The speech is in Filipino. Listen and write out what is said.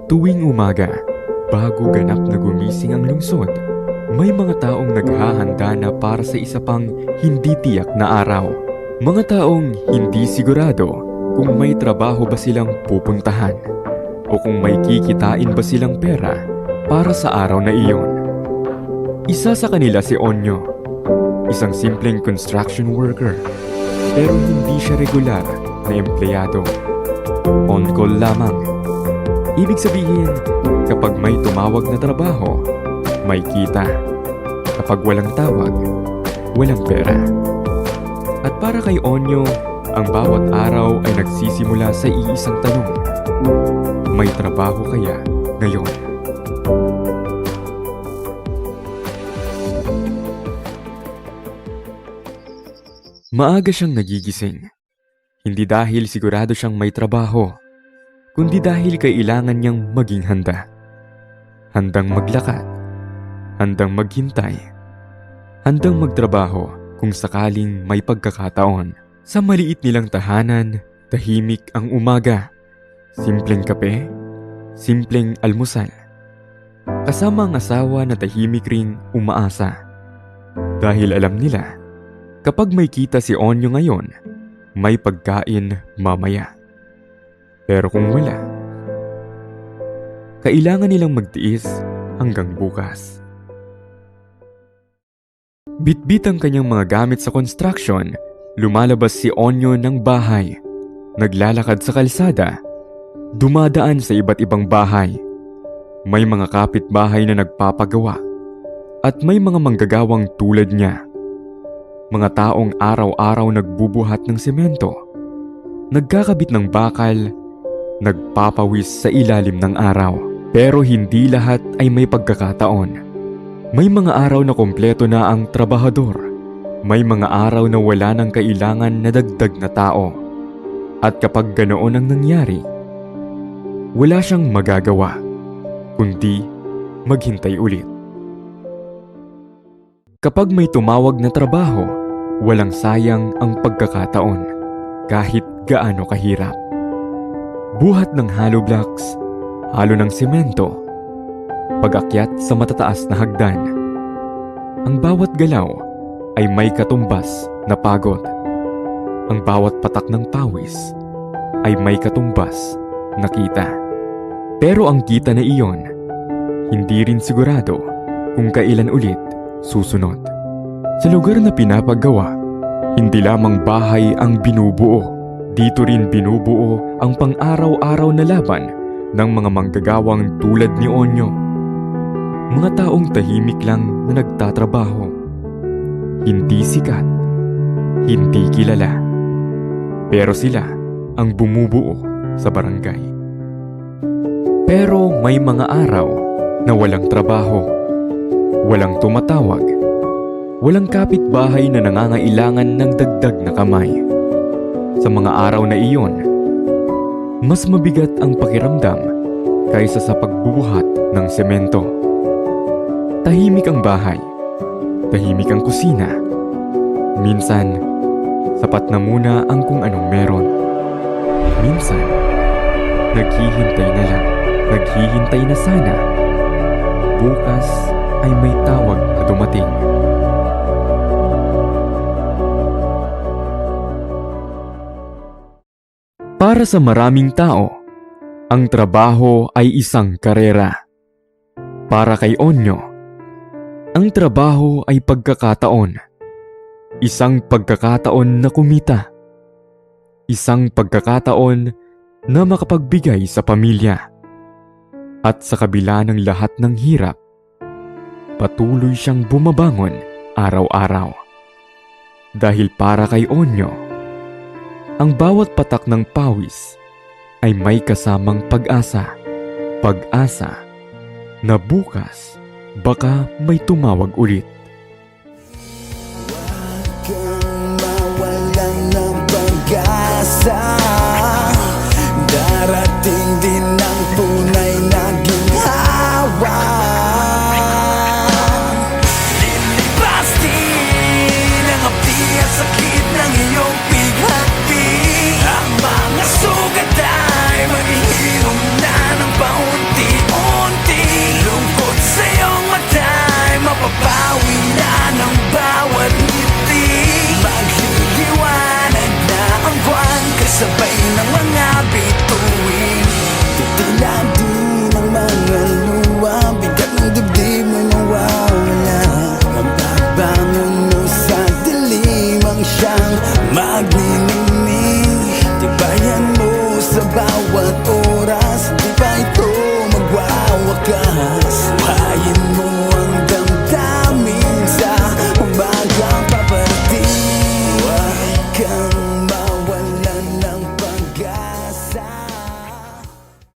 Tuwing umaga, bago ganap na gumising ang lungsod, may mga taong naghahanda na para sa isa pang hindi tiyak na araw. Mga taong hindi sigurado kung may trabaho ba silang pupuntahan o kung may kikitain ba silang pera para sa araw na iyon. Isa sa kanila si Onyo, isang simpleng construction worker, pero hindi siya regular na empleyado. On-call lamang. Ibig sabihin, kapag may tumawag na trabaho, may kita. Kapag walang tawag, walang pera. At para kay Onyo, ang bawat araw ay nagsisimula sa iisang tanong. May trabaho kaya ngayon? Maaga siyang nagigising. Hindi dahil sigurado siyang may trabaho, kundi dahil kailangan niyang maging handa. Handang maglakad, handang maghintay, handang magtrabaho kung sakaling may pagkakataon. Sa maliit nilang tahanan, tahimik ang umaga. Simpleng kape, simpleng almusal. Kasama ang asawa na tahimik ring umaasa. Dahil alam nila, kapag may kita si Onyo ngayon, may pagkain mamaya. Pero kung wala, kailangan nilang magtiis hanggang bukas. Bitbit ang kanyang mga gamit sa construction, lumalabas si Onyo ng bahay, naglalakad sa kalsada, dumadaan sa iba't ibang bahay. May mga kapitbahay na nagpapagawa at may mga manggagawang tulad niya. Mga taong araw-araw nagbubuhat ng semento, nagkakabit ng bakal, nagpapawis sa ilalim ng araw. Pero hindi lahat ay may pagkakataon. May mga araw na kompleto na ang trabahador. May mga araw na wala nang kailangan na dagdag na tao. At kapag ganoon ang nangyari, wala siyang magagawa, kundi maghintay ulit. Kapag may tumawag na trabaho, walang sayang ang pagkakataon, kahit gaano kahirap. Buhat ng hollow blocks, halo ng semento, pag-akyat sa matataas na hagdan. Ang bawat galaw ay may katumbas na pagod. Ang bawat patak ng pawis ay may katumbas na kita. Pero ang kita na iyon, hindi rin sigurado kung kailan ulit susunod. Sa lugar na pinapagawa, hindi lamang bahay ang binubuo. Dito rin binubuo ang pang-araw-araw na laban ng mga manggagawang tulad ni Onyo. Mga taong tahimik lang na nagtatrabaho. Hindi sikat, hindi kilala. Pero sila ang bumubuo sa barangay. Pero may mga araw na walang trabaho, walang tumatawag, walang kapitbahay na nangangailangan ng dagdag na kamay. Sa mga araw na iyon, mas mabigat ang pakiramdam kaysa sa pagbubuhat ng semento. Tahimik ang bahay, tahimik ang kusina. Minsan, sapat na muna ang kung anong meron. Minsan, naghihintay na lang, naghihintay na sana. Bukas ay may tawag na dumating. Para sa maraming tao, ang trabaho ay isang karera. Para kay Onyo, ang trabaho ay pagkakataon. Isang pagkakataon na kumita. Isang pagkakataon na makapagbigay sa pamilya. At sa kabila ng lahat ng hirap, patuloy siyang bumabangon araw-araw. Dahil para kay Onyo, ang bawat patak ng pawis ay may kasamang pag-asa. Pag-asa na bukas baka may tumawag ulit. Huwag kang mawalan ng pag-asa. Darating din ang puno